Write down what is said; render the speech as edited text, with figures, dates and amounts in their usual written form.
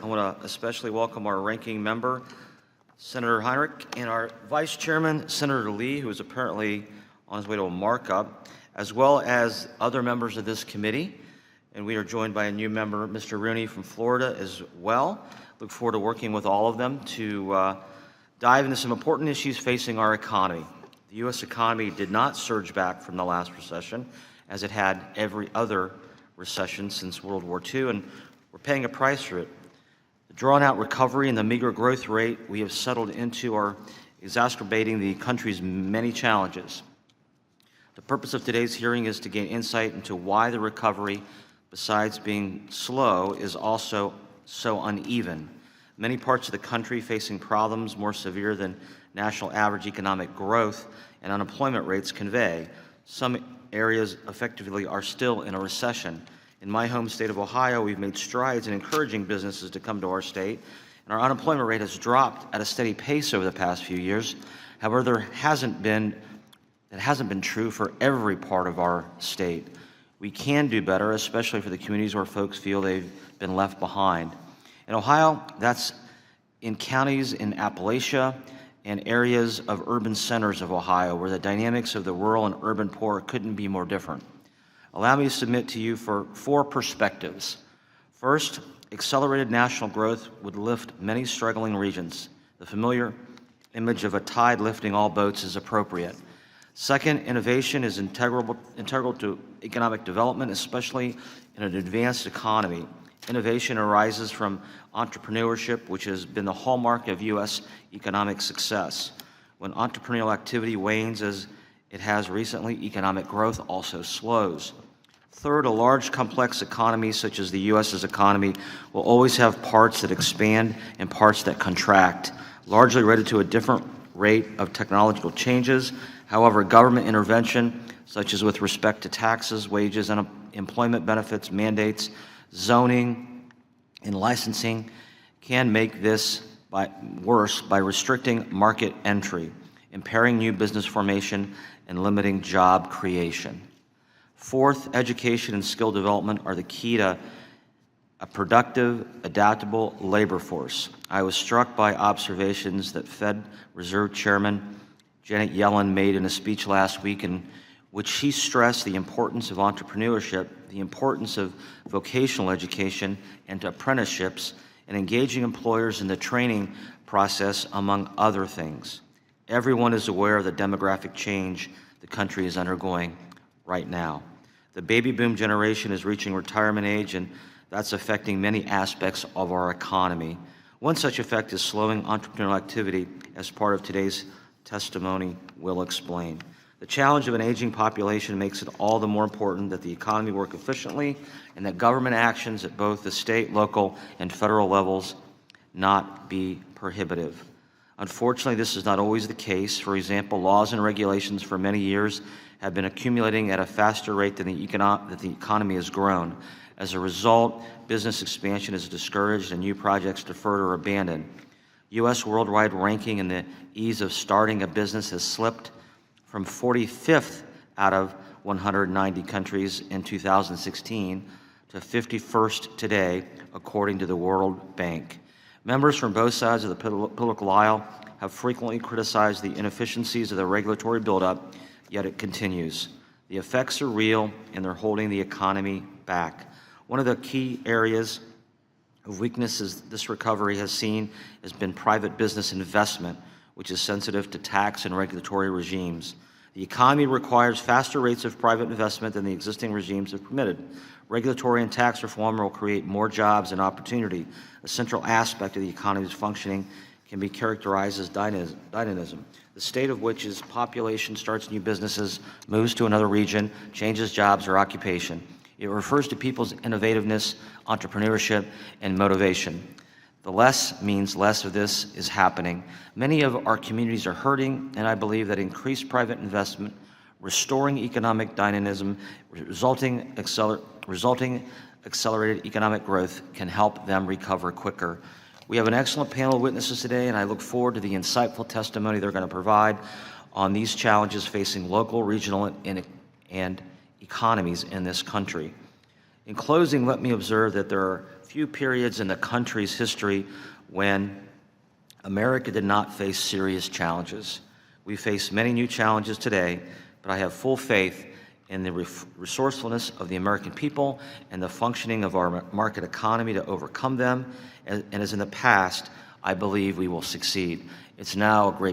I want to especially welcome our ranking member, Senator Heinrich, and our Vice Chairman, Senator Lee, who is apparently on his way to a markup, as well as other members of this committee. And we are joined by a new member, Mr. Rooney from Florida as well. Look forward to working with all of them to dive into some important issues facing our economy. The U.S. economy did not surge back from the last recession, as it had every other recession since World War II, and we're paying a price for it. The drawn-out recovery and the meager growth rate we have settled into are exacerbating the country's many challenges. The purpose of today's hearing is to gain insight into why the recovery, besides being slow, is also so uneven. Many parts of the country facing problems more severe than national average economic growth and unemployment rates convey. Some areas effectively are still in a recession. In my home state of Ohio, we've made strides in encouraging businesses to come to our state, and our unemployment rate has dropped at a steady pace over the past few years. However, that hasn't been true for every part of our state. We can do better, especially for the communities where folks feel they've been left behind. In Ohio, that's in counties in Appalachia and areas of urban centers of Ohio, where the dynamics of the rural and urban poor couldn't be more different. Allow me to submit to you for 4 perspectives. First, accelerated national growth would lift many struggling regions. The familiar image of a tide lifting all boats is appropriate. Second, innovation is integral to economic development, especially in an advanced economy. Innovation arises from entrepreneurship, which has been the hallmark of U.S. economic success. When entrepreneurial activity wanes, as it has recently, economic growth also slows. Third, a large, complex economy such as the U.S.'s economy will always have parts that expand and parts that contract, largely related to a different rate of technological changes. However, government intervention, such as with respect to taxes, wages, and employment benefits, mandates, zoning, and licensing, can make this worse by restricting market entry, impairing new business formation, and limiting job creation. Fourth, education and skill development are the key to a productive, adaptable labor force. I was struck by observations that Fed Reserve Chairman Janet Yellen made in a speech last week, in which she stressed the importance of entrepreneurship, the importance of vocational education and apprenticeships, and engaging employers in the training process, among other things. Everyone is aware of the demographic change the country is undergoing right now. The baby boom generation is reaching retirement age, and that's affecting many aspects of our economy. One such effect is slowing entrepreneurial activity, as part of today's testimony will explain. The challenge of an aging population makes it all the more important that the economy work efficiently and that government actions at both the state, local, and federal levels not be prohibitive. Unfortunately, this is not always the case. For example, laws and regulations for many years have been accumulating at a faster rate than the economy has grown. As a result, business expansion is discouraged and new projects deferred or abandoned. U.S. worldwide ranking in the ease of starting a business has slipped from 45th out of 190 countries in 2016 to 51st today, according to the World Bank. Members from both sides of the political aisle have frequently criticized the inefficiencies of the regulatory buildup, yet it continues. The effects are real, and they're holding the economy back. One of the key areas of weaknesses this recovery has seen has been private business investment, which is sensitive to tax and regulatory regimes. The economy requires faster rates of private investment than the existing regimes have permitted. Regulatory and tax reform will create more jobs and opportunity. A central aspect of the economy's functioning can be characterized as dynamism, the state of which is population starts new businesses, moves to another region, changes jobs or occupation. It refers to people's innovativeness, entrepreneurship, and motivation. The less means less of this is happening. Many of our communities are hurting, and I believe that increased private investment, restoring economic dynamism, resulting accelerated economic growth can help them recover quicker. We have an excellent panel of witnesses today, and I look forward to the insightful testimony they're going to provide on these challenges facing local, regional, and economies in this country. In closing, let me observe that there are few few periods in the country's history when America did not face serious challenges. We face many new challenges today, but I have full faith in the resourcefulness of the American people and the functioning of our market economy to overcome them. And as in the past, I believe we will succeed. It's now a great